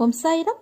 ஓம் சாய்ராம்,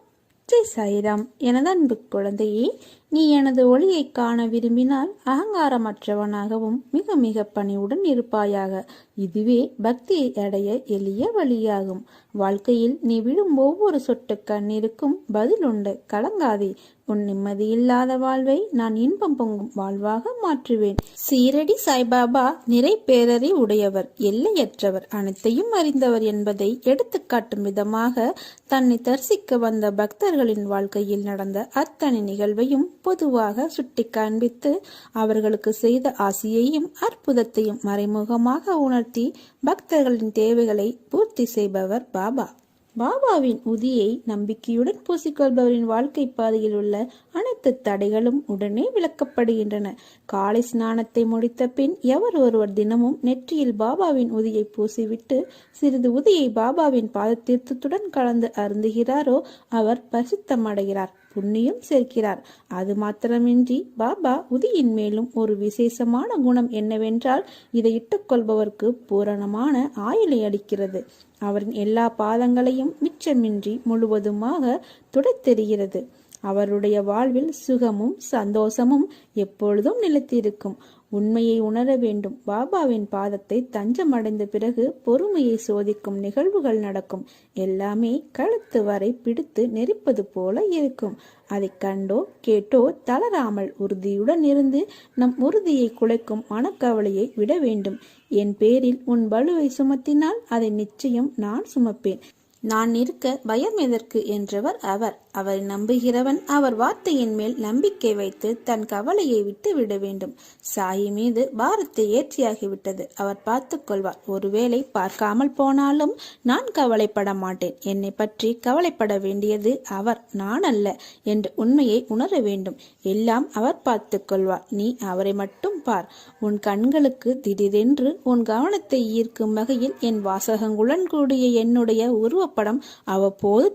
ஜெய் சாய்ராம். எனது அன்பு குழந்தையே, நீ எனது ஒளியை காண விரும்பினால் அகங்காரமற்றவனாகவும் மிக மிக பணிவுடன் இருப்பாயாக. இதுவே பக்தியை அடைய எளிய வழியாகும். வாழ்க்கையில் நீ விடும் ஒவ்வொரு சொட்டு கண்ணீருக்கும் பதில் உண்டு. கலங்காதே. உன் நிம்மதியில்லாத வாழ்வை நான் இன்பம் பொங்கும் வாழ்வாக மாற்றுவேன். சீரடி சாய்பாபா நிறை பேரறி உடையவர், எல்லையற்றவர், அனைத்தையும் அறிந்தவர் என்பதை எடுத்துக்காட்டும் விதமாக தன்னை தரிசிக்க வந்த பக்தர்களின் வாழ்க்கையில் நடந்த அத்தனை நிகழ்வையும் பொதுவாக சுட்டி காண்பித்து அவர்களுக்கு செய்த ஆசியையும் அற்புதத்தையும் மறைமுகமாக உணர்த்தி பக்தர்களின் தேவைகளை பூர்த்தி செய்பவர் பாபா. பாபாவின் உதியை நம்பிக்கையுடன் பூசிக்கொள்பவரின் வாழ்க்கை பாதையில் உள்ள அனைத்து தடைகளும் உடனே விளக்கப்படுகின்றன. காலை ஸ்நானத்தை முடித்த பின் எவர் ஒருவர் தினமும் நெற்றியில் பாபாவின் உதியை பூசிவிட்டு சிறிது உதியை பாபாவின் பாத தீர்த்தத்துடன் கலந்து அருந்துகிறாரோ அவர் பரிசுத்தமடைகிறார், புண்ணியம் சேர்க்கிறார். அது மாத்திரமின்றி பாபா உதியின் மேலும் ஒரு விசேஷமான குணம் என்னவென்றால் இதை இட்டுக்கொள்பவருக்கு பூரணமான ஆயுளை அளிக்கிறது. அவரின் எல்லா பாதங்களையும் மிச்சமின்றி முழுவதுமாக துடைத்தெறிகிறது. அவருடைய வாழ்வில் சுகமும் சந்தோஷமும் எப்பொழுதும் நிலைத்திருக்கும். உண்மையை உணர வேண்டும். பாபாவின் பாதத்தை தஞ்சமடைந்த பிறகு பொறுமையை சோதிக்கும் நிகழ்வுகள் நடக்கும். எல்லாமே கழுத்து வரை பிடித்து நெரிப்பது போல இருக்கும். அதை கண்டோ கேட்டோ தளராமல் உறுதியுடன் இருந்து நம் உறுதியை குலைக்கும் மனக்கவலையை விட வேண்டும். என் பேரில் உன் பலுவை சுமத்தினால் அதை நிச்சயம் நான் சுமப்பேன். நான் இருக்க பயம் எதற்கு என்றவர் அவர். அவரை நம்புகிறவன் அவர் வார்த்தையின் மேல் நம்பிக்கை வைத்து தன் கவலையை விட்டு விட வேண்டும். சாயி மீது பாரத்தை ஏற்றியாகிவிட்டது, அவர் பார்த்து கொள்வார். ஒருவேளை பார்க்காமல் போனாலும் நான் கவலைப்பட மாட்டேன். என்னை பற்றி கவலைப்பட வேண்டியது அவர், நான் அல்ல என்ற உண்மையை உணர வேண்டும். எல்லாம் அவர் பார்த்து கொள்வார். நீ அவரை மட்டும் பார். உன் கண்களுக்கு திடீரென்று உன் கவனத்தை ஈர்க்கும் வகையில் என் வாசகங்களுடன் கூடிய என்னுடைய உருவப்படம் அவ்வப்போது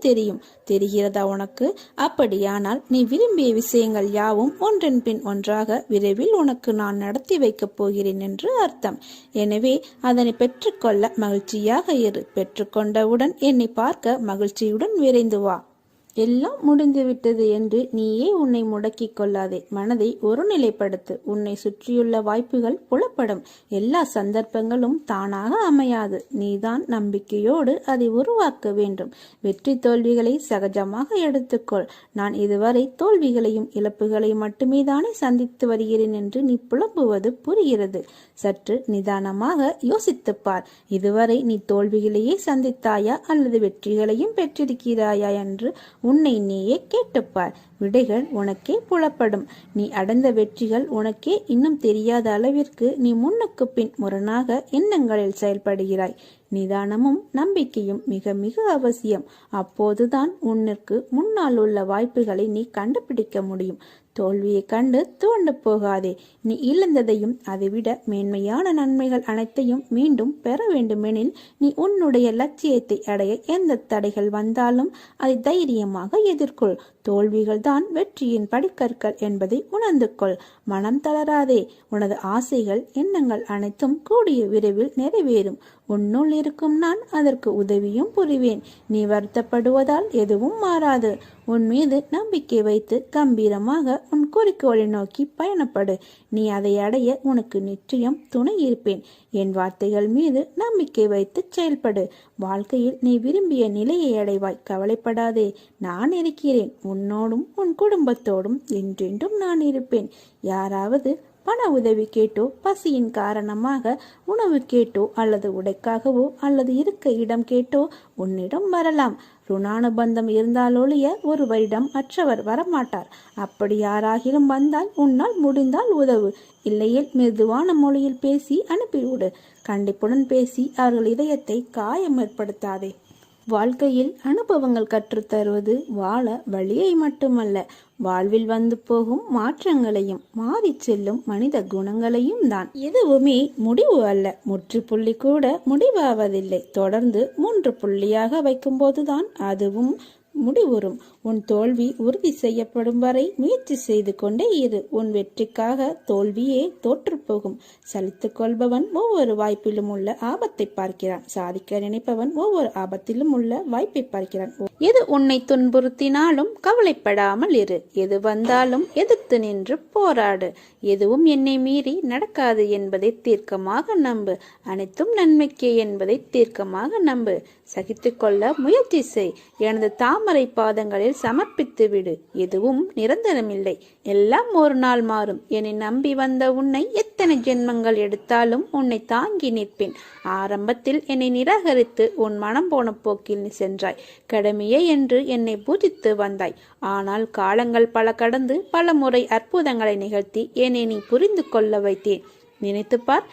தெரிகிறதா உனக்கு? அப்படியானால் நீ விரும்பிய விஷயங்கள் யாவும் ஒன்றன் பின் ஒன்றாக விரைவில் உனக்கு நான் நடத்தி வைக்கப் போகிறேன் என்று அர்த்தம். எனவே அதனை பெற்றுக்கொள்ள மகிழ்ச்சியாக இரு. பெற்றுக்கொண்டவுடன் என்னை பார்க்க மகிழ்ச்சியுடன் விரைந்து வா. எல்லாம் முடிந்துவிட்டது என்று நீயே உன்னை முடக்கிக் கொள்ளாதே. மனதை ஒருநிலைப்படுத்து. உன்னை சுற்றியுள்ள வாய்ப்புகள் புலப்படும். எல்லா சந்தர்ப்பங்களும் தானாக அமையாது. நீதான் நம்பிக்கையோடு அதை உருவாக்க வேண்டும். வெற்றி தோல்விகளை சகஜமாக எடுத்துக்கொள். நான் இதுவரை தோல்விகளையும் இழப்புகளையும் மட்டுமே தானே சந்தித்து வருகிறேன் என்று நீ புலம்புவது புரிகிறது. சற்று நிதானமாக யோசித்துப்பார். இதுவரை நீ தோல்விகளையே சந்தித்தாயா அல்லது வெற்றிகளையும் பெற்றிருக்கிறாயா என்று உன்னை நீயே கேட்டுப்பார். விடைகள் உனக்கே புலப்படும். நீ அடைந்த வெற்றிகள் உனக்கே இன்னும் தெரியாத அளவிற்கு நீ முன்னுக்கு பின் முரணாக எண்ணங்களில் செயல்படுகிறாய். நிதானமும் நம்பிக்கையும் மிக மிக அவசியம். அப்போதுதான் உன்னிற்கு முன்னால் உள்ள வாய்ப்புகளை நீ கண்டுபிடிக்க முடியும். தோல்வியை கண்டு துவண்டு போகாதே. நீ இழந்ததையும் அதைவிட மேன்மையான நன்மைகள் அனைத்தையும் மீண்டும் பெற வேண்டுமெனில் நீ உன்னுடைய லட்சியத்தை அடைய எந்த தடைகள் வந்தாலும் அதை தைரியமாக எதிர்கொள். தோல்விகள் தான் வெற்றியின் படிக்கற்கள் என்பதை உணர்ந்து கொள். மனம் தளராதே. உனது ஆசைகள் எண்ணங்கள் அனைத்தும் கூடிய விரைவில் நிறைவேறும். உன்னுள் இருக்கும் நான் அதற்கு உதவியும் புரிவேன். நீ வருத்தப்படுவதால் எதுவும் மாறாது. உன் மீது நம்பிக்கை வைத்து கம்பீரமாக உன் குறிக்கோளை நோக்கி பயணப்படு. நீ அதை அடைய உனக்கு நிச்சயம் துணை இருப்பேன். என் வார்த்தைகள் மீது நம்பிக்கை வைத்து செயல்படு. வாழ்க்கையில் நீ விரும்பிய நிலையை அடைவாய். கவலைப்படாதே. நான் இருக்கிறேன். உன்னோடும் உன் குடும்பத்தோடும் என்றென்றும் நான் இருப்பேன். யாராவது பண உதவி கேட்டோ, பசியின் காரணமாக உணவு கேட்டோ, அல்லது உடைக்காகவோ அல்லது இருக்க இடம் கேட்டோ உன்னிடம் வரலாம். ருணானுபந்தம் இருந்தாலொழிய ஒருவரிடம் மற்றவர் வரமாட்டார். அப்படி யாராகிலும் வந்தால் உன்னால் முடிந்தால் உதவு. இல்லையில் மெதுவான மொழியில் பேசி அனுப்பிவிடு. கண்டிப்புடன் பேசி அவர்கள் இதயத்தை காயம் ஏற்படுத்தாதே. வாழ்க்கையில் அனுபவங்கள் கற்றுத்தருவது வாழ வழியை மட்டுமல்ல, வாழ்வில் வந்து போகும் மாற்றங்களையும் மாறி செல்லும் மனித குணங்களையும் தான். எதுவுமே முடிவு அல்ல. முற்றுப்புள்ளி கூட முடிவாவதில்லை. தொடர்ந்து 3 புள்ளியாக வைக்கும் போதுதான் அதுவும் முடிவுறும். உன் தோல்வி உறுதி செய்யப்படும் வரை முயற்சி செய்து கொண்டே இரு. உன் வெற்றிக்காக தோல்வியே தோற்றுப்போகும். சலித்துக் கொள்பவன் ஒவ்வொரு வாய்ப்பிலும் உள்ள ஆபத்தை பார்க்கிறான். சாதிக்க நினைப்பவன் ஒவ்வொரு ஆபத்திலும் உள்ள வாய்ப்பை பார்க்கிறான். எது உன்னை துன்புறுத்தினாலும் கவலைப்படாமல் இரு. எது வந்தாலும் எதிர்த்து நின்று போராடு. எதுவும் என்னை மீறி நடக்காது என்பதை தீர்க்கமாக நம்பு. அனைத்தும் நன்மைக்கே என்பதை தீர்க்கமாக நம்பு. சகித்துக் கொள்ள முயற்சி செய். எனது தாமரை பாதங்களில் சமர்ப்பித்து விடு. எதுவும் நிரந்தரமில்லை. எல்லாம் ஒரு நாள் மாறும். என்னை நம்பி வந்த உன்னை எத்தனை ஜென்மங்கள் எடுத்தாலும் உன்னை தாங்கி நிற்பேன். ஆரம்பத்தில் என்னை நிராகரித்து உன் மனம் போன போக்கில் நீ சென்றாய். கடமையே என்று என்னை பூஜித்து வந்தாய். ஆனால் காலங்கள் பல கடந்து பல முறை அற்புதங்களை நிகழ்த்தி என்னை நீ புரிந்து கொள்ள வைத்தேன். நினைத்துப்பார்,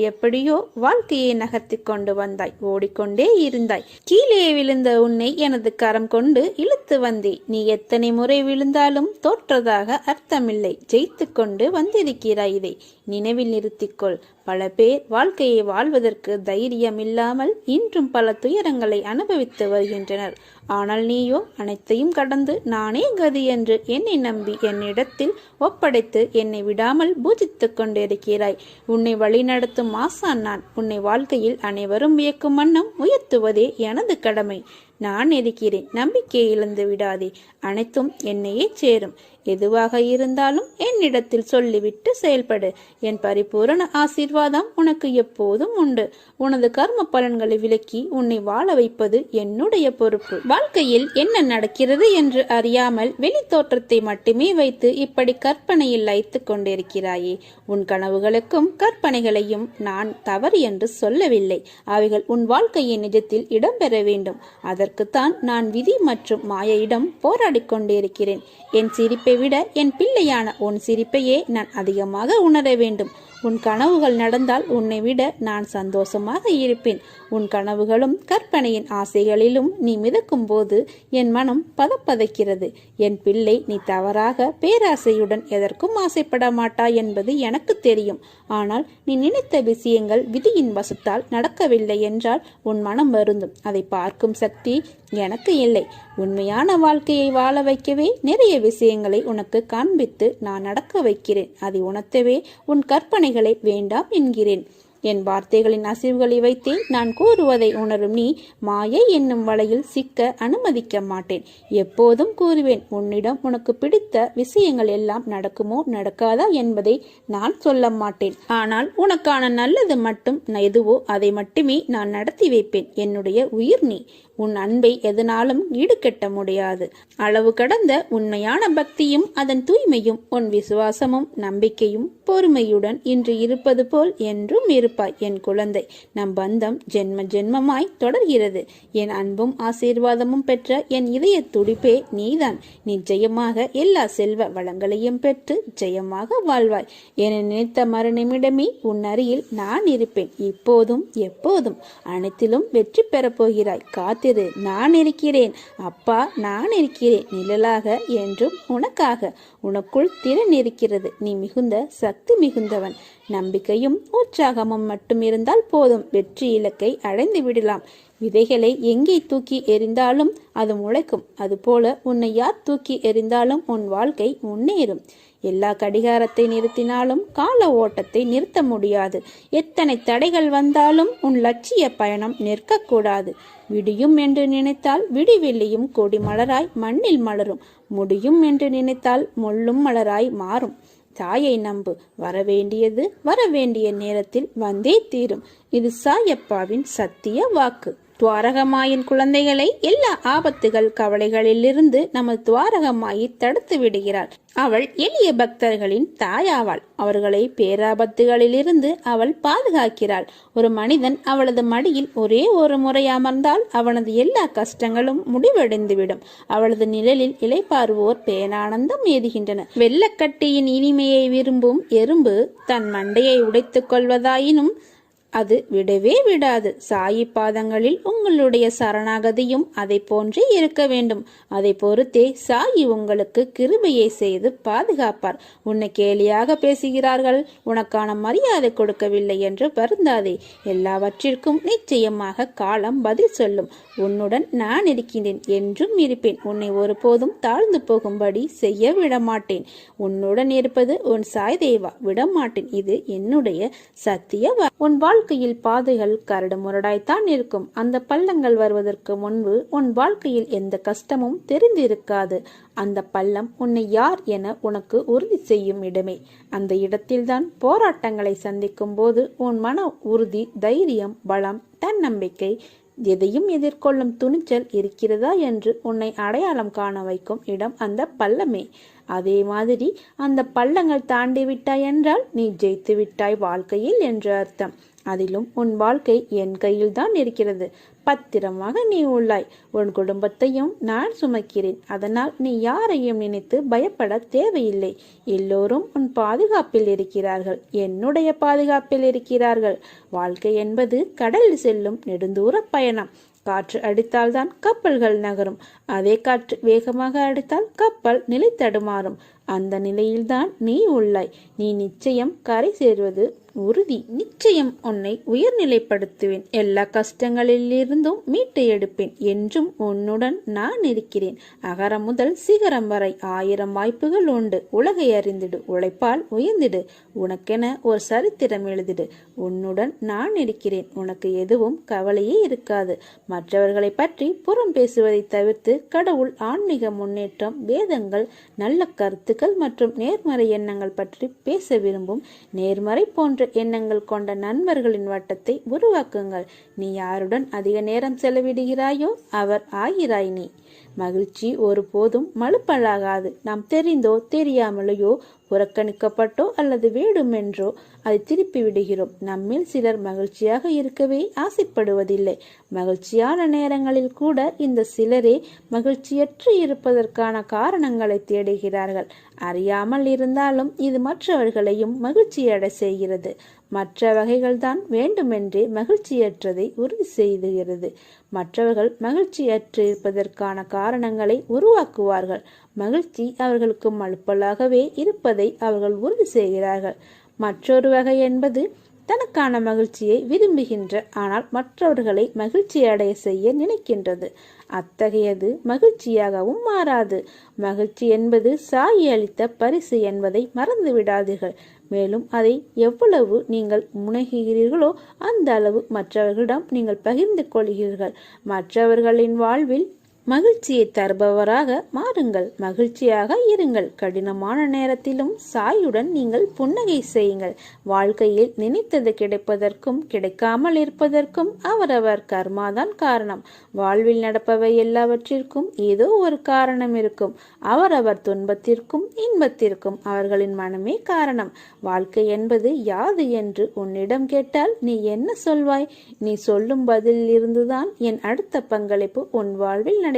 எப்படியோ வாழ்க்கையை நகர்த்தி கொண்டு வந்தாய். ஓடிக்கொண்டே இருந்தாய். கீழே விழுந்த உன்னை எனது கரம் கொண்டு இழுத்து வந்தேன். நீ எத்தனை முறை விழுந்தாலும் தோற்றதாக அர்த்தமில்லை. ஜெயித்து கொண்டு வந்திருக்கிறாய். இதை நினைவில் நிறுத்திக்கொள். பல பேர் வாழ்க்கையை வாழ்வதற்கு தைரியம் இல்லாமல் இன்றும் பல துயரங்களை அனுபவித்து வருகின்றனர். ஆனால் நீயோ அனைத்தையும் கடந்து நானே கதி என்று என்னை நம்பி என்னிடத்தில் ஒப்படைத்து என்னை விடாமல் பூஜித்து கொண்டிருக்கிறாய். உன்னை வழிநடத்தும் ஆசான் நான். உன்னை வாழ்க்கையில் அனைவரும் வியக்கும் வண்ணம் உயர்த்துவதே எனது கடமை. நான் இருக்கிறேன். நம்பிக்கை இழந்து விடாதே. அனைத்தும் என்னையே சேரும். எதுவாக இருந்தாலும் என்னிடத்தில் சொல்லிவிட்டு செயல்படு. என் பரிபூரண ஆசீர்வாதம் உனக்கு எப்போதும் உண்டு. உனது கர்ம பலன்களை விலக்கி உன்னை வாழ வைப்பது என்னுடைய பொறுப்பு. வாழ்க்கையில் என்ன நடக்கிறது என்று அறியாமல் வெளி தோற்றத்தை மட்டுமே வைத்து இப்படி கற்பனையில் லயித்து கொண்டிருக்கிறாயே. உன் கனவுகளுக்கும் கற்பனைகளையும் நான் தவறு என்று சொல்லவில்லை. அவைகள் உன் வாழ்க்கையின் நிஜத்தில் இடம்பெற வேண்டும். அதற்குத்தான் நான் விதி மற்றும் மாயையிடம் போராடி கொண்டிருக்கிறேன். என் சிரிப்பை விட என் பிள்ளையான உன் சிரிப்பையே நான் அதிகமாக உணர வேண்டும். உன் கனவுகள் நடந்தால் உன்னை விட நான் சந்தோஷமாக இருப்பேன். உன் கனவுகளும் கற்பனையின் ஆசைகளிலும் நீ மிதக்கும் போது என் மனம் பதப்பதைக்கிறது. என் பிள்ளை, நீ தவறாக பேராசையுடன் எதற்கும் ஆசைப்பட மாட்டாய் என்பது எனக்கு தெரியும். ஆனால் நீ நினைத்த விஷயங்கள் விதியின் வசத்தால் நடக்கவில்லை என்றால் உன் மனம் வருந்தும். அதை பார்க்கும் சக்தி எனக்கு இல்லை. உண்மையான வாழ்க்கையை வாழ வைக்கவே நிறைய விஷயங்களை உனக்கு காண்பித்து நான் நடக்க வைக்கிறேன். அதை உணர்த்தவே உன் கற்பனைகளை வேண்டாம் என்கிறேன். என் வார்த்தைகளின் அசைவுகளை வைத்தே நான் கூறுவதை உணரும் நீ மாயை என்னும் வலையில் சிக்க அனுமதிக்க மாட்டேன். எப்போதும் கூறுவேன், உன்னிடம் உனக்கு பிடித்த விஷயங்கள் எல்லாம் நடக்குமோ நடக்காதா என்பதை நான் சொல்ல மாட்டேன். ஆனால் உனக்கான நல்லது மட்டும் எதுவோ அதை மட்டுமே நான் நடத்தி வைப்பேன். என்னுடைய உயிர் நீ. உன் அன்பை எதனாலும் ஈடுகட்ட முடியாது. அளவு கடந்த உண்மையான பக்தியும் அதன் தூய்மையும் உன் விசுவாசமும் நம்பிக்கையும் பொறுமையுடன் இன்று இருப்பது போல் என்றும் இருப்பாய் என் குழந்தை. நம் பந்தம் ஜென்ம ஜென்மமாய் தொடர்கிறது. என் அன்பும் ஆசீர்வாதமும் பெற்ற என் இதய துடிப்பே நீதான். நீ ஜெயமாக எல்லா செல்வ வளங்களையும் பெற்று ஜெயமாக வாழ்வாய். என நினைத்த மறுநிமிடமே உன் அருகில் நான் இருப்பேன். இப்போதும் எப்போதும் அனைத்திலும் வெற்றி பெறப் போகிறாய். காத்து நான் இருக்கிறேன் அப்பா, நான் இருக்கிறேன் நிழலாக என்றும் உனக்காக. உனக்குள் திறன் இருக்கிறது. நீ மிகுந்த சக்தி மிகுந்தவன். நம்பிக்கையும் உற்சாகமும் மட்டும் இருந்தால் போதும். வெற்றி இலக்கை அடைந்து விடலாம். விதைகளை எங்கே தூக்கி எறிந்தாலும் அது முளைக்கும். அதுபோல உன்னை யார் தூக்கி எறிந்தாலும் உன் வாழ்க்கை முன்னேறும். எல்லா கடிகாரத்தை நிறுத்தினாலும் கால ஓட்டத்தை நிறுத்த முடியாது. எத்தனை தடைகள் வந்தாலும் உன் லட்சிய பயணம் நிற்கக்கூடாது. விடியும் என்று நினைத்தால் விடிவெள்ளியும் கொடி மலராய் மண்ணில் மலரும். முடியும் என்று நினைத்தால் முள்ளும் மலராய் மாறும். தாயை நம்பு. வரவேண்டியது வரவேண்டிய நேரத்தில் வந்தே தீரும். இது சாயப்பாவின் சத்திய வாக்கு. துவாரகமாயின் குழந்தைகளை எல்லா ஆபத்துகள் கவலைகளிலிருந்து நமது துவாரகமாயி தடுத்து விடுகிறாள். அவள் எளிய பக்தர்களின் தாயாவாள். அவர்களை பேராபத்துகளிலிருந்து அவள் பாதுகாக்கிறாள். ஒரு மனிதன் அவளது மடியில் ஒரே ஒரு முறை அமர்ந்தால் அவனது எல்லா கஷ்டங்களும் முடிவடைந்துவிடும். அவளது நிழலில் இளைப்பாறுவோர் பேரானந்தம் ஏதுகின்றனர். வெள்ளக்கட்டியின் இனிமையை விரும்பும் எறும்பு தன் மண்டையை உடைத்துக் கொள்வதாயினும் அது விடவே விடாது. சாயி பாதங்களில் உங்களுடைய சரணாகதியும் அதை போன்றே இருக்க வேண்டும். அதை பொறுத்தே சாயி உங்களுக்கு கிருபையை செய்து பாதுகாப்பார். உன்னை கேலியாக பேசுகிறார்கள், உனக்கான மரியாதை கொடுக்கவில்லை என்று வருந்தாதே. எல்லாவற்றிற்கும் நிச்சயமாக காலம் பதில் சொல்லும். உன்னுடன் நான் இருக்கின்றேன், என்றும் இருப்பேன். உன்னை ஒருபோதும் தாழ்ந்து போகும்படி செய்ய விடமாட்டேன். உன்னுடன் இருப்பது உன் சாய் தேவா, விடமாட்டேன். இது என்னுடைய சத்திய. உன் வாழ்க்கையில் பாதைகள் கரடு முரடாய்த்தான் இருக்கும். அந்த பள்ளங்கள் வருவதற்கு முன்பு உன் வாழ்க்கையில் எந்த கஷ்டமும் தெரிந்திருக்காது. அந்த பள்ளம் உன்னை யார் என உனக்கு உறுதி செய்யும் இடமே. அந்த இடத்தில்தான் போராட்டங்களை சந்திக்கும் போது உன் மன உறுதி, தைரியம், பலம், தன்னம்பிக்கை, எதையும் எதிர்கொள்ளும் துணிச்சல் இருக்கிறதா என்று உன்னை அடையாளம் காண வைக்கும் இடம் அந்த பள்ளமே. அதே மாதிரி அந்த பள்ளங்கள் தாண்டி விட்டாய் என்றால் நீ ஜெயித்து விட்டாய் வாழ்க்கையில் என்று அர்த்தம். அதிலும் உன் வாழ்க்கை என் கையில் தான் இருக்கிறது. பத்திரமாக நீ உள்ளாய். உன் குடும்பத்தையும் நான் சுமக்கிறேன். அதனால் நீ யாரையும் நினைத்து பயப்பட தேவையில்லை. எல்லோரும் உன் பாதுகாப்பில் இருக்கிறார்கள், என்னுடைய பாதுகாப்பில் இருக்கிறார்கள். வாழ்க்கை என்பது கடலில் செல்லும் நெடுந்தூர பயணம். காற்று அடித்தால்தான் கப்பல்கள் நகரும். அதே காற்று வேகமாக அடித்தால் கப்பல் நிலை தடுமாறும். அந்த நிலையில்தான் நீ உள்ளாய். நீ நிச்சயம் கரை சேர்வது உறுதி. நிச்சயம் உன்னை உயர்நிலைப்படுத்துவேன். எல்லா கஷ்டங்களிலிருந்தும் மீட்டு எடுப்பேன். என்றும் உன்னுடன் நான் இருக்கிறேன். அகரம் முதல் சிகரம் வரை 1000 வாய்ப்புகள் உண்டு. உலகை அறிந்திடு, உழைப்பால் உயர்ந்திடு, உனக்கென ஒரு சரித்திரம் எழுதிடு. உன்னுடன் நான் இருக்கிறேன். உனக்கு எதுவும் கவலையே இருக்காது. மற்றவர்களை பற்றி புறம் பேசுவதை தவிர்த்து கடவுள், ஆன்மீக முன்னேற்றம், வேதங்கள், நல்ல கருத்துக்கள் மற்றும் நேர்மறை எண்ணங்கள் பற்றி பேச விரும்பும் நேர்மறை போன்ற எண்ணங்கள் கொண்ட நண்பர்களின் வட்டத்தை உருவாக்குங்கள். நீ யாருடன் அதிக நேரம் செலவிடுகிறாயோ அவர் ஆகிறாய் நீ. மகிழ்ச்சி ஒருபோதும் மழுப்பலாகாது. நாம் தெரிந்தோ தெரியாமலையோ புறக்கணிக்கப்பட்டோ அல்லது வேண்டுமென்றோ அதை திருப்பி விடுகிறோம். நம்மில் சிலர் மகிழ்ச்சியாக இருக்கவே ஆசைப்படுவதில்லை. மகிழ்ச்சியான நேரங்களில் கூட இந்த சிலரே மகிழ்ச்சியற்று இருப்பதற்கான காரணங்களை தேடுகிறார்கள். அறியாமல் இருந்தாலும் இது மற்றவர்களையும் மகிழ்ச்சியடை செய்கிறது. மற்ற வகைகள்தான் வேண்டுமென்றே மகிழ்ச்சியற்றதை உறுதி செய்துகிறது. மற்றவர்கள் மகிழ்ச்சியற்று இருப்பதற்கான காரணங்களை உருவாக்குவார்கள். மகிழ்ச்சி அவர்களுக்கு மழுப்பலாகவே இருப்பதை அவர்கள் உறுதி செய்கிறார்கள். மற்றொரு வகை என்பது தனக்கான மகிழ்ச்சியை விரும்புகின்ற, ஆனால் மற்றவர்களை மகிழ்ச்சி அடைய செய்ய நினைக்கின்றது. அத்தகையது மகிழ்ச்சியாகவும் மாறாது. மகிழ்ச்சி என்பது சாயி அளித்த பரிசு என்பதை மறந்து விடாதீர்கள். மேலும் அதை எவ்வளவு நீங்கள் முனைகிறீர்களோ அந்த அளவு மற்றவர்களிடம் நீங்கள் பகிர்ந்து கொள்கிறீர்கள். மற்றவர்களின் வாழ்வில் மகிழ்ச்சியை தருபவராக மாறுங்கள். மகிழ்ச்சியாக இருங்கள். கடினமான நேரத்திலும் சாயுடன் நீங்கள் புன்னகை செய்யுங்கள். வாழ்க்கையில் நினைத்தது கிடைப்பதற்கும் கிடைக்காமல் இருப்பதற்கும் அவரவர் கர்மாதான் காரணம். வாழ்வில் நடப்பவை எல்லாவற்றிற்கும் ஏதோ ஒரு காரணம் இருக்கும். அவரவர் துன்பத்திற்கும் இன்பத்திற்கும் அவர்களின் மனமே காரணம். வாழ்க்கை என்பது யாது என்று உன்னிடம் கேட்டால் நீ என்ன சொல்வாய்? நீ சொல்லும் பதிலில் இருந்துதான் என் அடுத்த பங்களிப்பு உன் வாழ்வில் நடைபெறும்.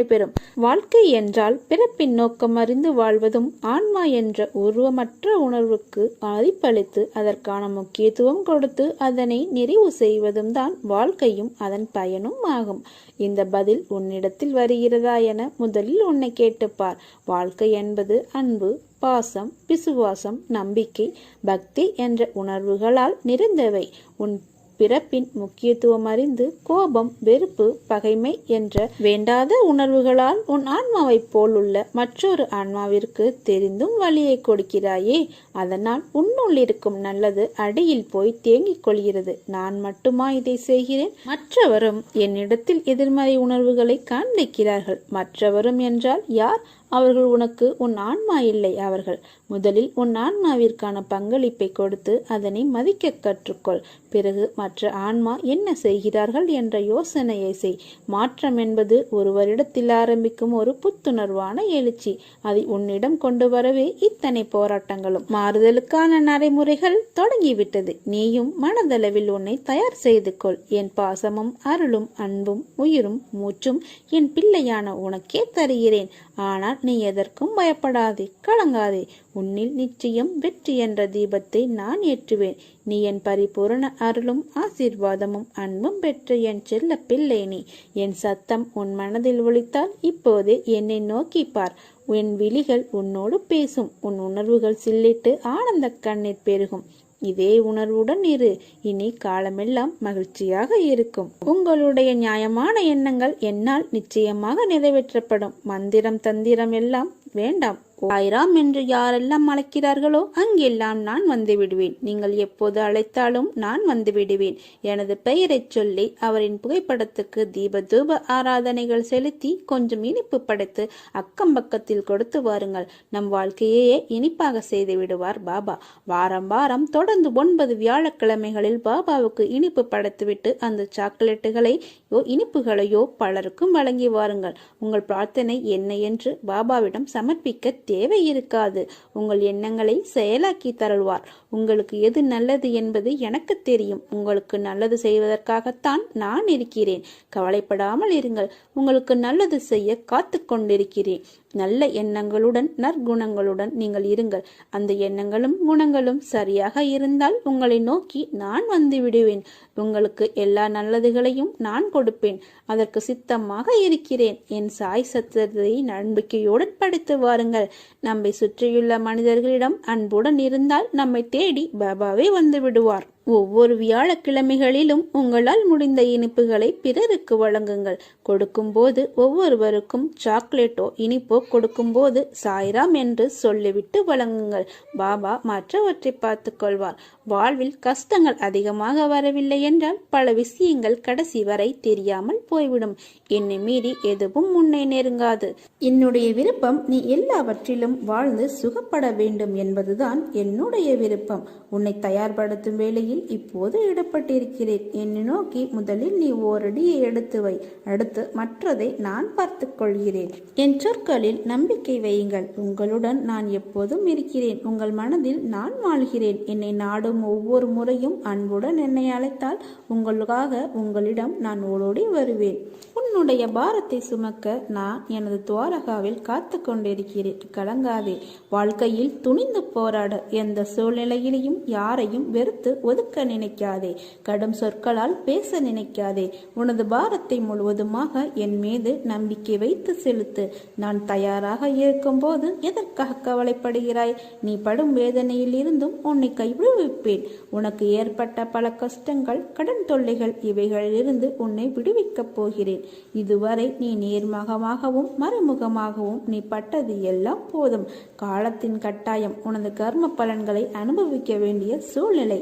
வாழ்க்கை என்றால் பிறப்பின் நோக்கம் அறிந்து வாழ்வதும், ஆன்மா என்ற உருவமற்ற உணர்வுக்கு மதிப்பளித்து அதற்கான முக்கியத்துவம் கொடுத்து அதனை நிறைவு செய்வதும் தான் வாழ்க்கையும் அதன் பயனும் ஆகும். இந்த பதில் உன்னிடத்தில் வருகிறதா என முதலில் உன்னை கேட்டுப்பார். வாழ்க்கை என்பது அன்பு, பாசம், விசுவாசம், நம்பிக்கை, பக்தி என்ற உணர்வுகளால் நிறைந்தவை. உன் பிறப்பின் முக்கியத்துவம் அறிந்து கோபம், வெறுப்பு, பகைமை என்ற வேண்டாத உணர்வுகளால் உன் ஆன்மாவைப் போல் உள்ள மற்றொரு ஆன்மாவிற்கு தெரிந்தும் வழியை கொடுக்கிறாயே. அதனால் உன்னுள் இருக்கும் நல்லது அடியில் போய் தேங்கிக் கொள்கிறது. நான் மட்டுமா இதை செய்கிறேன்? மற்றவரும் என்னிடத்தில் எதிர்மறை உணர்வுகளை காண்பிக்கிறார்கள். மற்றவரும் என்றால் யார்? அவர்கள் உனக்கு உன் ஆன்மா இல்லை. அவர்கள் முதலில் உன் ஆன்மாவிற்கான பங்களிப்பை கொடுத்து அதனை மதிக்க கற்றுக்கொள். பிறகு மற்ற ஆன்மா என்ன செய்கிறார்கள் என்ற யோசனையை செய். மாற்றம் என்பது ஒருவரிடத்தில் ஆரம்பிக்கும் ஒரு புத்துணர்வான எழுச்சி. அதை உன்னிடம் கொண்டு வரவே இத்தனை போராட்டங்களும். மாறுதலுக்கான நடைமுறைகள் தொடங்கிவிட்டது. நீயும் மனதளவில் உன்னை தயார் செய்து கொள். என் பாசமும் அருளும் அன்பும் உயிரும் மூச்சும் என் பிள்ளையான உனக்கே தருகிறேன். ஆனால் நீ எதற்கும் பயப்படாதே, கலங்காதே. உன்னில் நிச்சயம் வெற்றி என்ற தீபத்தை நான் ஏற்றுவேன். நீ என் பரிபூரண அருளும் ஆசீர்வாதமும் அன்பும் பெற்ற என் செல்ல பிள்ளை நீ. என் சத்தம் உன் மனதில் ஒலித்தால் இப்போதே என்னை நோக்கி பார். என் விழிகள் உன்னோடு பேசும். உன் உணர்வுகள் சில்லிட்டு ஆனந்த கண்ணீர் பெருகும். இதே உணர்வுடன் இரு. இனி காலமெல்லாம் மகிழ்ச்சியாக இருக்கும். உங்களுடைய நியாயமான எண்ணங்கள் என்னால் நிச்சயமாக நிறைவேற்றப்படும். மந்திரம் தந்திரம் எல்லாம் வேண்டாம். சாய்ராம் என்று யாரெல்லாம் அழைக்கிறார்களோ அங்கெல்லாம் நான் வந்து விடுவேன். நீங்கள் எப்போது அழைத்தாலும் நான் வந்து விடுவேன். எனது பெயரை சொல்லி அவரின் புகைப்படத்துக்கு தீப தூப ஆராதனைகள் செலுத்தி கொஞ்சம் இனிப்பு படைத்து அக்கம் பக்கத்தில் கொடுத்து வாருங்கள். நம் வாழ்க்கையே இனிப்பாக செய்து விடுவார் பாபா. வாரம் வாரம் தொடர்ந்து 9 வியாழக்கிழமைகளில் பாபாவுக்கு இனிப்பு படைத்துவிட்டு அந்த சாக்லேட்டுகளையோ இனிப்புகளையோ பலருக்கும் வழங்கி வாருங்கள். உங்கள் பிரார்த்தனை என்ன என்று பாபாவிடம் சமர்ப்பிக்க தேவை இருக்காது. உங்கள் எண்ணங்களை செயலாக்கி தருவார். உங்களுக்கு எது நல்லது என்பது எனக்கு தெரியும். உங்களுக்கு நல்லது செய்வதற்காகத்தான் நான் இருக்கிறேன். கவலைப்படாமல் இருங்கள். உங்களுக்கு நல்லது செய்ய காத்து கொண்டிருக்கிறேன். நல்ல எண்ணங்களுடன் நற்குணங்களுடன் நீங்கள் இருங்கள். அந்த எண்ணங்களும் குணங்களும் சரியாக இருந்தால் உங்களை நோக்கி நான் வந்து விடுவேன். உங்களுக்கு எல்லா நல்லதுகளையும் நான் கொடுப்பேன். அதற்கு சித்தமாக இருக்கிறேன். என் சாய் சத்தத்தை நம்பிக்கையுடன் படித்து வாருங்கள். நம்மை சுற்றியுள்ள மனிதர்களிடம் அன்புடன் இருந்தால் நம்மை தேடி பாபாவே வந்து விடுவார். ஒவ்வொரு வியாழக்கிழமைகளிலும் உங்களால் முடிந்த இனிப்புகளை பிறருக்கு வழங்குங்கள். கொடுக்கும்போது ஒவ்வொருவருக்கும் சாக்லேட்டோ இனிப்போ கொடுக்கும்போது சாய்ராம் என்று சொல்லிவிட்டு வழங்குங்கள். பாபா மற்றவற்றை பார்த்து கொள்வார். வாழ்வில் கஷ்டங்கள் அதிகமாக வரவில்லை என்றால் பல விஷயங்கள் கடைசி வரை தெரியாமல் போய்விடும். என்னை மீறி எதுவும் முன்னே நெருங்காது. என்னுடைய விருப்பம் நீ எல்லாவற்றிலும் வாழ்ந்து சுகப்பட வேண்டும் என்பதுதான் என்னுடைய விருப்பம். உன்னை தயார்படுத்தும் வேளையில் இப்போது இடப்பட்டிருக்கிறேன். என்னை நோக்கி முதலில் நீ ஓரடியை எடுத்து வை. அடுத்து மற்றதை நான் பார்த்துக் கொள்கிறேன். என் சொற்களில் நம்பிக்கை வையுங்கள். உங்களுடன் நான் எப்போதும் இருக்கிறேன். உங்கள் மனதில் நான் வாழ்கிறேன். என்னை நாடும் ஒவ்வொரு முறையும் அன்புடன் என்னை அழைத்தால் உங்களுக்காக உங்களிடம் நான் ஓடோடி வருவேன். உன்னுடைய பாரத்தை சுமக்க நான் எனது துவாரகாவில் காத்து கொண்டிருக்கிறேன். கலங்காதே. வாழ்க்கையில் துணிந்து போராட. எந்த சூழ்நிலையிலையும் யாரையும் வெறுத்து ஒதுக்க நினைக்காதே. கடும் சொற்களால் பேச நினைக்காதே. உனது பாரத்தை முழுவதுமாக என் மீது நம்பிக்கை வைத்து செலுத்து. நான் தயாராக இருக்கும் போது எதற்காக கவலைப்படுகிறாய்? நீ படும் வேதனையில் இருந்தும் உன்னை கைவிடுவிப்பேன். உனக்கு ஏற்பட்ட பல கஷ்டங்கள், கடன் தொல்லைகள், இவைகளிலிருந்து உன்னை விடுவிக்கப் போகிறேன். இதுவரை நீ நேர்முகமாகவும் மறைமுகமாகவும் நீ பட்டது எல்லாம் போதும். காலத்தின் கட்டாயம். உனது கர்ம பலன்களை அனுபவிக்க வேண்டிய சூழ்நிலை.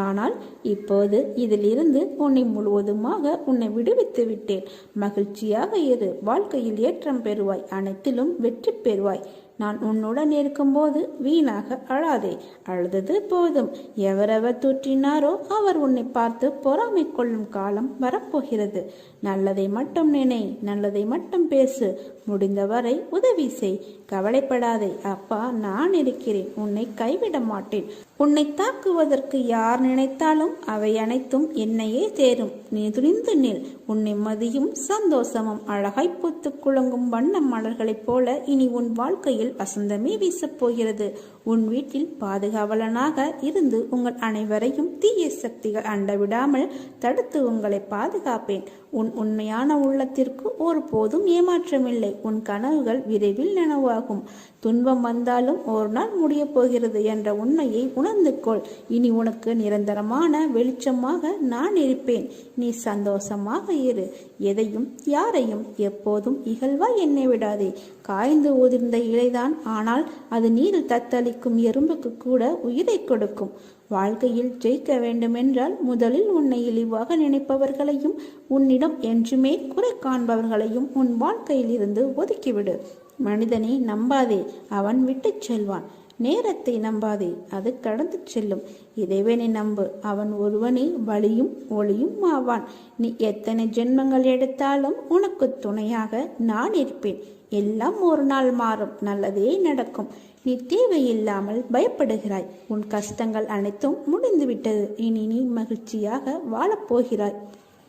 ஆனால் இப்போது இதிலிருந்து உன்னை முழுவதுமாக உன்னை விடுவித்து விட்டேன். மகிழ்ச்சியாக இரு. வாழ்க்கையில் ஏற்றம் பெறுவாய். அனைத்திலும் வெற்றி பெறுவாய். நான் உன்னுடன் இருக்கும்போது வீணாக அழாதே. அழுதது போதும். எவரவர் தூற்றினாரோ அவர் உன்னை பார்த்து பொறாமை கொள்ளும் காலம் வரப்போகிறது. நல்லதை மட்டும் நினை. நல்லதை மட்டும் பேசு. முடிந்தவரை உதவி செய். கவலைப்படாதே. அப்பா நான் இருக்கிறேன். உன்னை கைவிட மாட்டேன். உன்னை தாக்குவதற்கு யார் நினைத்தாலும் அவை அனைத்தும் என்னையே தேரும். நீ துணிந்து நில். உன்னை மதியும் சந்தோஷமும் அழகாய் பூத்து குலுங்கும் வண்ண மலர்களைப் போல இனி உன் வாழ்க்கையில் வசந்தமே வீசப் போகிறது. உன் வீட்டில் பாதுகாவலனாக இருந்து உங்கள் அனைவரையும் தீய சக்திகள் அண்டவிடாமல் தடுத்து உங்களை பாதுகாப்பேன். உன் உண்மையான உள்ளத்திற்கு ஒருபோதும் ஏமாற்றமில்லை. உன் கனவுகள் விரைவில் நனவாகும். துன்பம் வந்தாலும் ஒரு நாள் முடிய போகிறது என்ற உண்மையை உணர்ந்து கொள். இனி உனக்கு நிரந்தரமான வெளிச்சமாக நான் இருப்பேன். நீ சந்தோஷமாக இரு. எதையும் யாரையும் எப்போதும் இகழ்வாய் எண்ணி விடாதே. காய்ந்து உதிர்ந்த இலைதான், ஆனால் அது நீரில் தத்தளிக்கும் எறும்புக்கு கூட உயிரை கொடுக்கும். வாழ்க்கையில் ஜெயிக்க வேண்டுமென்றால் முதலில் உன்னை இழிவாக நினைப்பவர்களையும் உன்னிடம் என்றுமே குறை காண்பவர்களையும் உன் வாழ்க்கையில் இருந்து ஒதுக்கிவிடு. மனிதனை நம்பாதே, அவன் விட்டுச் செல்வான். நேரத்தை நம்பாதே, அது கடந்து செல்லும். இறைவனை நம்பு, அவன் ஒருவனே வழியும் ஒளியும் ஆவான். நீ எத்தனை ஜென்மங்கள் எடுத்தாலும் உனக்கு துணையாக நான் இருப்பேன். எல்லாம் ஒரு நாள் மாறும். நல்லதே நடக்கும். நீ தேவையில்லாமல் பயப்படுகிறாய். உன் கஷ்டங்கள் அனைத்தும் முடிந்துவிட்டது. இனி நீ மகிழ்ச்சியாக வாழப்போகிறாய்.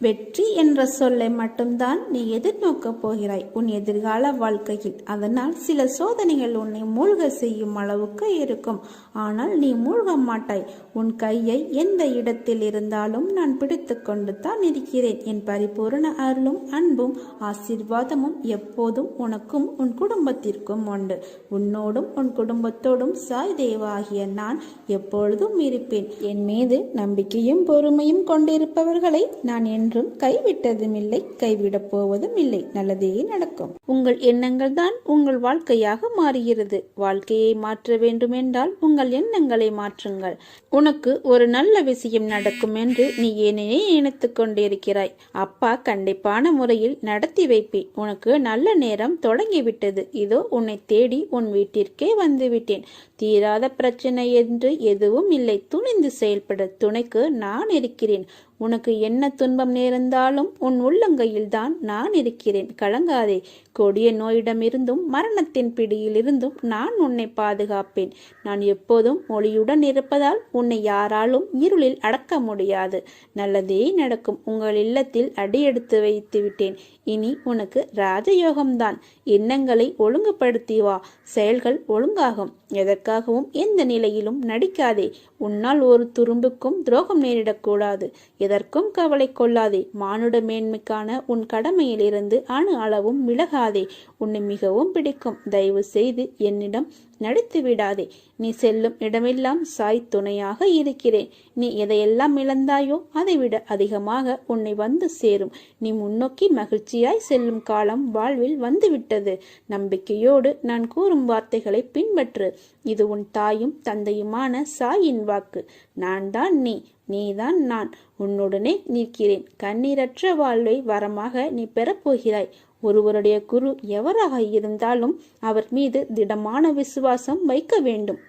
வெற்றி என்ற சொல்லை மட்டும்தான் நீ எதிர்நோக்கப் போகிறாய் உன் எதிர்கால வாழ்க்கையில். அதனால் சில சோதனைகள் உன்னை மூழ்க செய்யும் அளவுக்கு இருக்கும். ஆனால் நீ மூழ்க மாட்டாய். உன் கையை எந்த இடத்தில் இருந்தாலும் நான் பிடித்து கொண்டு தான் இருக்கிறேன். என் பரிபூரண அருளும் அன்பும் ஆசீர்வாதமும் எப்போதும் உனக்கும் உன் குடும்பத்திற்கும் உண்டு. உன்னோடும் உன் குடும்பத்தோடும் சாய் தேவா ஆகிய நான் எப்பொழுதும் இருப்பேன். என் மீது நம்பிக்கையும் பொறுமையும் கொண்டிருப்பவர்களை நான் என்றும் கைவிட்டதும் இல்லை, கைவிடப் போவதும் இல்லை. நல்லதே நடக்கும். உங்கள் எண்ணங்கள் தான் உங்கள் வாழ்க்கையாக மாறுகிறது. வாழ்க்கையை மாற்ற வேண்டும் என்றால் உங்கள் எண்ணங்களை மாற்றுங்கள். உனக்கு ஒரு நல்ல விஷயம் நடக்கும் என்று நீ ஏனே நினைத்துக் கொண்டிருக்கிறாய். அப்பா கண்டிப்பான முறையில் நடத்தி வைப்பேன். உனக்கு நல்ல நேரம் தொடங்கிவிட்டது. இதோ உன்னை தேடி உன் வீட்டிற்கே வந்துவிட்டேன். தீராத பிரச்சனை என்று எதுவும் இல்லை. துணிந்து செயல்பட துணைக்கு நான் இருக்கிறேன். உனக்கு என்ன துன்பம் நேர்ந்தாலும் உன் உள்ளங்கையில் தான் நான் இருக்கிறேன். கலங்காதே. கொடிய நோயிடமிருந்தும் மரணத்தின் பிடியிலிருந்தும் நான் உன்னை பாதுகாப்பேன். நான் எப்போதும் ஒளியுடன் இருப்பதால் உன்னை யாராலும் இருளில் அடக்க முடியாது. நல்லதே நடக்கும். உங்கள் இல்லத்தில் அடியெடுத்து வைத்து விட்டேன். இனி உனக்கு ராஜயோகம்தான். எண்ணங்களை ஒழுங்குபடுத்தி வா. செயல்கள் ஒழுங்காகும். எதற்காகவும் எந்த நிலையிலும் நடிக்காதே. உன்னால் ஒரு துரும்புக்கும் துரோகம் நேரிடக்கூடாது. எதற்கும் கவலை கொள்ளாதே. மானுட மேன்மைக்கான உன் கடமையிலிருந்து அணு அளவும் விலகாதே. உன்னை மிகவும் பிடிக்கும். தயவு செய்து என்னிடம் நடித்து விடாதே. நீ செல்லும் இடமெல்லாம் சாய் துணையாக இருக்கிறேன். நீ எதையெல்லாம் இழந்தாயோ அதைவிட அதிகமாக உன்னை வந்து சேரும். நீ முன்னோக்கி மகிழ்ச்சியாய் செல்லும் காலம் வாழ்வில் வந்துவிட்டது. நம்பிக்கையோடு நான் கூறும் வார்த்தைகளை பின்பற்று. இது உன் தாயும் தந்தையுமான சாயின் வாக்கு. நான் தான் நீ, நீதான் நான். உன்னுடனே நிற்கிறேன். கண்ணீரற்ற வாழ்வை வரமாக நீ பெறப்போகிறாய். ஒருவருடைய குரு எவராக இருந்தாலும் அவர் மீது திடமான விசுவாசம் வைக்க வேண்டும்.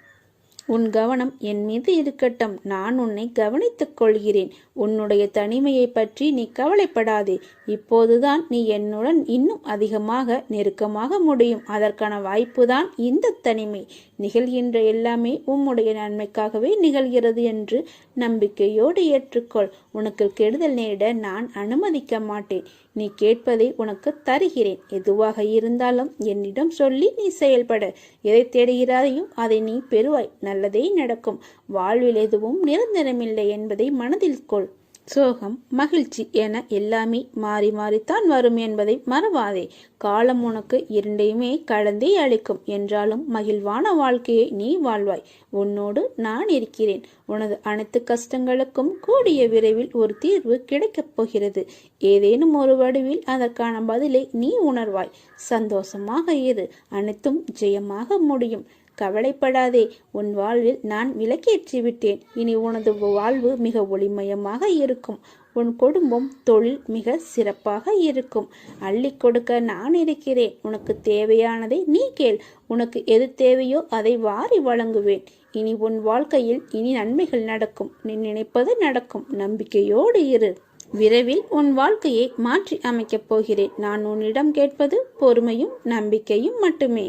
உன் கவனம் என் மீது இருக்கட்டும். நான் உன்னை கவனித்துக் கொள்கிறேன். உன்னுடைய தனிமையை பற்றி நீ கவலைப்படாதே. இப்போதுதான் நீ என்னுடன் இன்னும் அதிகமாக நெருக்கமாக முடியும். அதற்கான வாய்ப்புதான் இந்த தனிமை. நிகழ்கின்ற எல்லாமே உம்முடைய நன்மைக்காகவே நிகழ்கிறது என்று நம்பிக்கையோடு ஏற்றுக்கொள். உனக்கு கெடுதல் நேரிட நான் அனுமதிக்க மாட்டேன். நீ கேட்பதை உனக்கு தருகிறேன். எதுவாக இருந்தாலும் என்னிடம் சொல்லி நீ செயல்பட. எதை தேடுகிறாயோ அதை நீ பெறுவாய். நல்லதே நடக்கும். வாழ்வில் எதுவும் நிரந்தரமில்லை என்பதை மனதில் கொள். சோகம் மகிழ்ச்சி என எல்லாமே மாறி மாறித்தான் வரும் என்பதை மறவாதே. காலம் உனக்கு இரண்டையுமே கலந்தே அளிக்கும். என்றாலும் மகிழ்வான வாழ்க்கையை நீ வாழ்வாய். உன்னோடு நான் இருக்கிறேன். உனது அனைத்து கஷ்டங்களுக்கும் கூடிய விரைவில் ஒரு தீர்வு கிடைக்கப் போகிறது. ஏதேனும் ஒரு வடிவில் அதற்கான பதிலை நீ உணர்வாய். சந்தோஷமாக இரு. அனைத்தும் ஜெயமாக முடியும். கவலைப்படாதே. உன் வாழ்வில் நான் விளக்கேற்றி விட்டேன். இனி உனது வாழ்வு மிக ஒளிமயமாக இருக்கும். உன் குடும்பம் தொழில் மிக சிறப்பாக இருக்கும். அள்ளி கொடுக்க நான் இருக்கிறேன். உனக்கு தேவையானதை நீ கேள். உனக்கு எது தேவையோ அதை வாரி வழங்குவேன். இனி உன் வாழ்க்கையில் இனி நன்மைகள் நடக்கும். நீ நினைப்பது நடக்கும். நம்பிக்கையோடு இரு. விரைவில் உன் வாழ்க்கையை மாற்றி அமைக்கப் போகிறேன். நான் உன்னிடம் கேட்பது பொறுமையும் நம்பிக்கையும் மட்டுமே.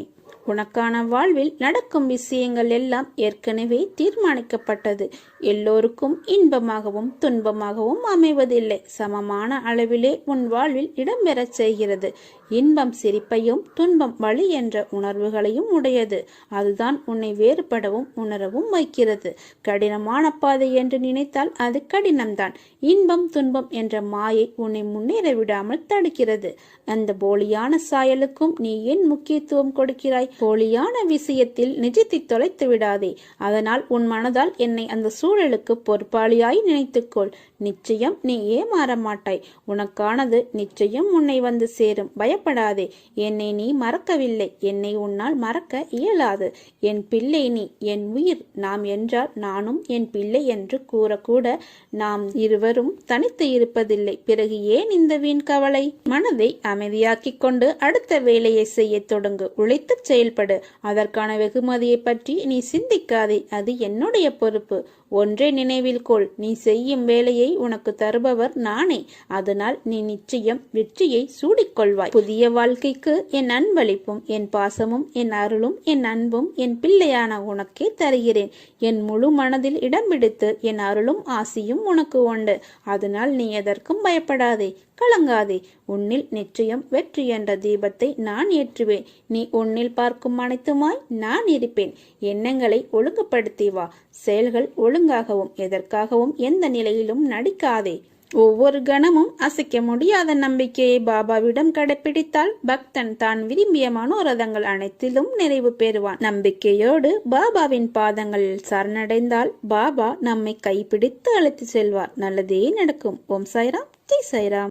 உனக்கான வாழ்வில் நடக்கும் விஷயங்கள் எல்லாம் ஏற்கனவே தீர்மானிக்கப்பட்டது. எல்லோருக்கும் இன்பமாகவும் துன்பமாகவும் அமைவதில்லை. சமமான அளவிலே உன் வாழ்வில் இடம்பெறச் செய்கிறது. இன்பம் சிரிப்பையும் துன்பம் வலி என்ற உணர்வுகளையும் உடையது. அதுதான் உன்னை வேறுபடவும் உணரவும் வைக்கிறது. கடினமான பாதை என்று நினைத்தால் அது கடினம்தான். இன்பம் துன்பம் என்ற மாயை உன்னை முன்னேற விடாமல் தடுக்கிறது. அந்த போலியான சாயலுக்கும் நீ ஏன் முக்கியத்துவம் கொடுக்கிறாய்? போலியான விஷயத்தில் நிஜத்தை தொலைத்து விடாதே. அதனால் உன் மனதால் என்னை அந்த சூழலுக்கு பொறுப்பாளியாய் நினைத்துக்கொள். நிச்சயம் நீ ஏமாற மாட்டாய். உனக்கானது நிச்சயம் உன்னை வந்து சேரும். பயப்படாதே. என்னை நீ மறக்கவில்லை. என்னை உன்னால் மறக்க இயலாது. என் பிள்ளை நீ, என் உயிர். நாம் என்றால் நானும் என் பிள்ளை என்று கூறக்கூட நாம் இருவரும் தனித்து இருப்பதில்லை. பிறகு ஏன் இந்த வீண் கவலை? மனதை அமைதியாக்கிக் கொண்டு அடுத்த வேலையை செய்ய தொடங்கு. உழைத்து செயல்படு. அதற்கான வெகுமதியை பற்றி நீ சிந்திக்காதே. அது என்னுடைய பொறுப்பு. ஒன்றை நினைவில் கொள், நீ செய்யும் வேலையை உனக்கு தருபவர் நானே. அதனால் நீ நிச்சயம் வெற்றியை சூடிக்கொள்வாய். புதிய வாழ்க்கைக்கு என் அன்பளிப்பும் என் பாசமும் என் அருளும் என் அன்பும் என் பிள்ளையான உனக்கே தருகிறேன். என் முழு மனதில் இடம் பிடித்து என் அருளும் ஆசியும் உனக்கு உண்டு. அதனால் நீ எதற்கும் பயப்படாதே, கலங்காதே. உன்னில் நிச்சயம் வெற்றி என்ற தீபத்தை நான் ஏற்றுவேன். நீ உன்னில் பார்க்கும் அனைத்துமாய் நான் இருப்பேன். எண்ணங்களை ஒழுங்குபடுத்தி வா. செயல்கள் ஒழுங்காகவும் எதற்காகவும் எந்த நிலையிலும் நடிக்காதே. ஒவ்வொரு கணமும் அசைக்க முடியாத நம்பிக்கையை பாபாவிடம் கடைபிடித்தால் பக்தன் தான் விரும்பிய மனோரதங்கள் அனைத்திலும் நிறைவு பெறுவான். நம்பிக்கையோடு பாபாவின் பாதங்களில் சரணடைந்தால் பாபா நம்மை கைப்பிடித்து அழைத்து செல்வார். நல்லதே நடக்கும். ஓம் சாய்ராம், ஜெய் சாய்ராம்.